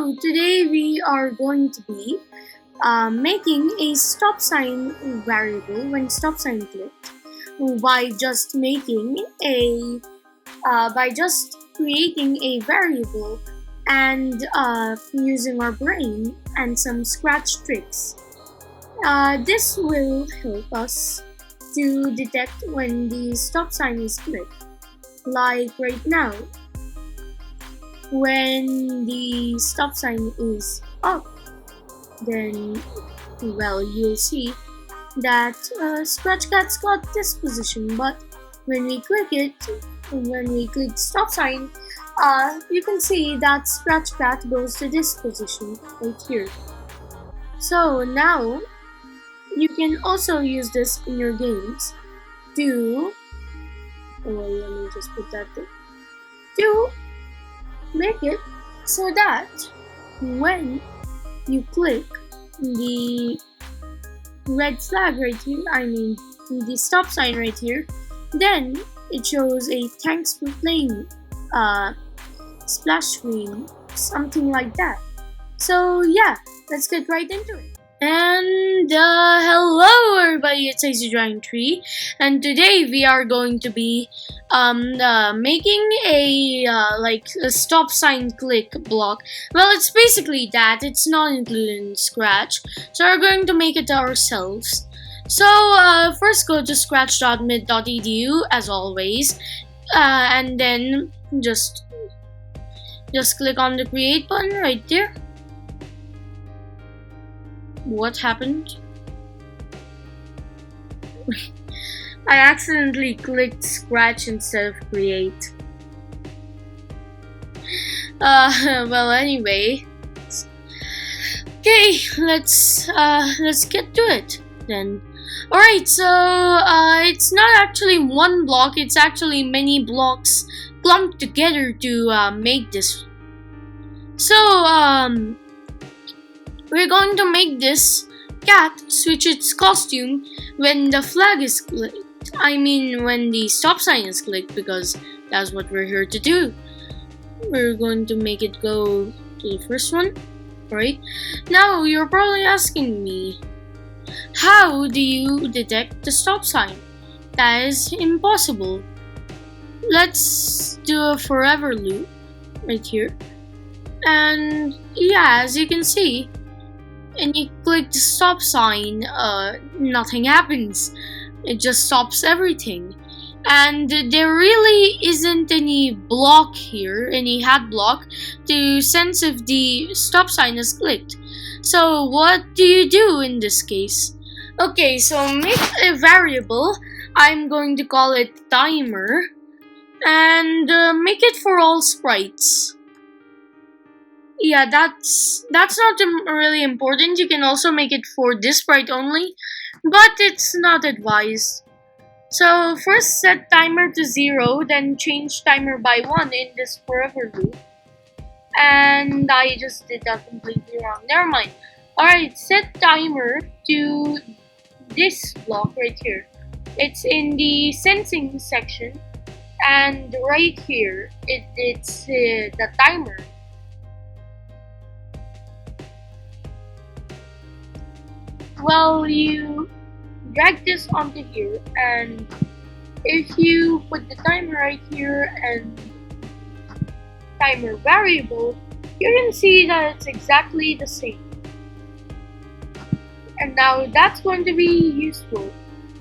So today we are going to be making a stop sign variable when stop sign clicked by just making a by just creating a variable and using our brain and some scratch tricks. This will help us to detect when the stop sign is clicked, like right now. When the stop sign is up, then you'll see that Scratch Cat's got this position, but when we click stop sign, you can see that Scratch Cat goes to this position right here. So now you can also use this in your games to let me just put that there, to make it so that when you click the red flag right here, the stop sign right here, then it shows a thanks for playing splash screen, something like that. So yeah, let's get right into it. And hello everybody, it's AC3, and today we are going to be making a stop sign click block. Well, it's basically that, it's not included in Scratch, so we're going to make it ourselves. So first go to scratch.mid.edu as always, and then just click on the create button right there. What happened? I accidentally clicked Scratch instead of create. Well, anyway. Okay, let's get to it then. Alright, so it's not actually one block, it's actually many blocks clumped together to make this. So we're going to make this cat switch its costume when the flag is clicked. When the stop sign is clicked, because that's what we're here to do. We're going to make it go to the first one. Alright. Now, you're probably asking me, how do you detect the stop sign? That is impossible. Let's do a forever loop right here. And yeah, as you can see, and you click the stop sign, nothing happens. It just stops everything. And there really isn't any block here, any hat block, to sense if the stop sign is clicked. So what do you do in this case? Okay, so make a variable. I'm going to call it timer, and make it for all sprites. Yeah, that's not really important. You can also make it for this sprite only, but it's not advised. So first set timer to 0, then change timer by 1 in this forever loop. And I just did that completely wrong. Never mind. Alright, set timer to this block right here. It's in the sensing section, and right here it's the timer. Well, you drag this onto here, and if you put the timer right here and timer variable, you can see that it's exactly the same. And now that's going to be useful,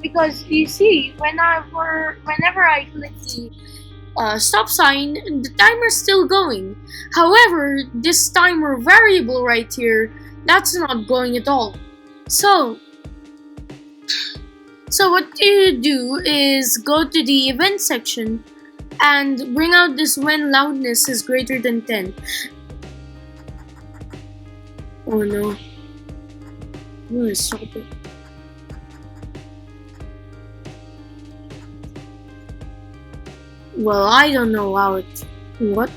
because you see, whenever I click the stop sign, the timer's still going. However, this timer variable right here, that's not going at all. So what you do is go to the event section and bring out this when loudness is greater than 10. Oh no. I'm gonna stop it. Well, I don't know how it... What?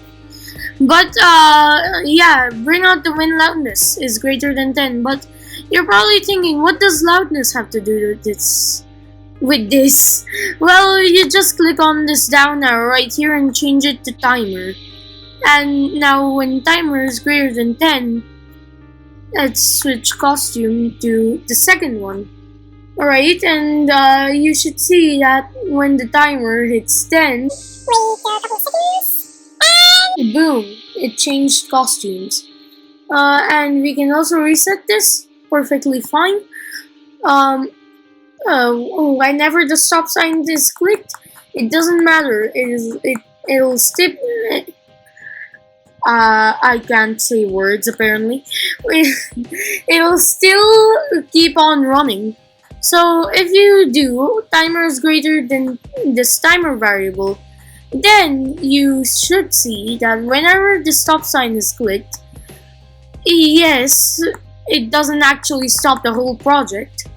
But, yeah, bring out the when loudness is greater than 10, but you're probably thinking, what does loudness have to do with this? Well, you just click on this down arrow right here and change it to timer. And now when timer is greater than 10, let's switch costume to the second one. Alright, and you should see that when the timer hits 10, boom, it changed costumes. And we can also reset this perfectly fine. Um, Whenever the stop sign is clicked, it doesn't matter. It'll stip. I can't say words apparently. It'll still keep on running. So if you do timer is greater than this timer variable, then you should see that whenever the stop sign is clicked, yes, it doesn't actually stop the whole project,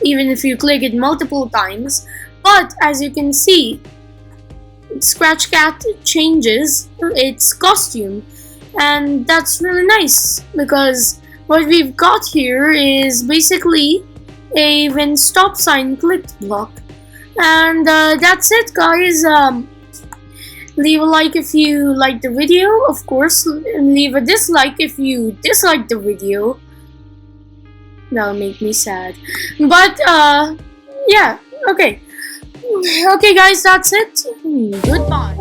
even if you click it multiple times. But as you can see, Scratch Cat changes its costume, and that's really nice because what we've got here is basically a when stop sign clicked block. And that's it, guys. Leave a like if you like the video, of course, and leave a dislike if you dislike the video. That'll make me sad. But yeah, okay. Okay guys, that's it. Goodbye.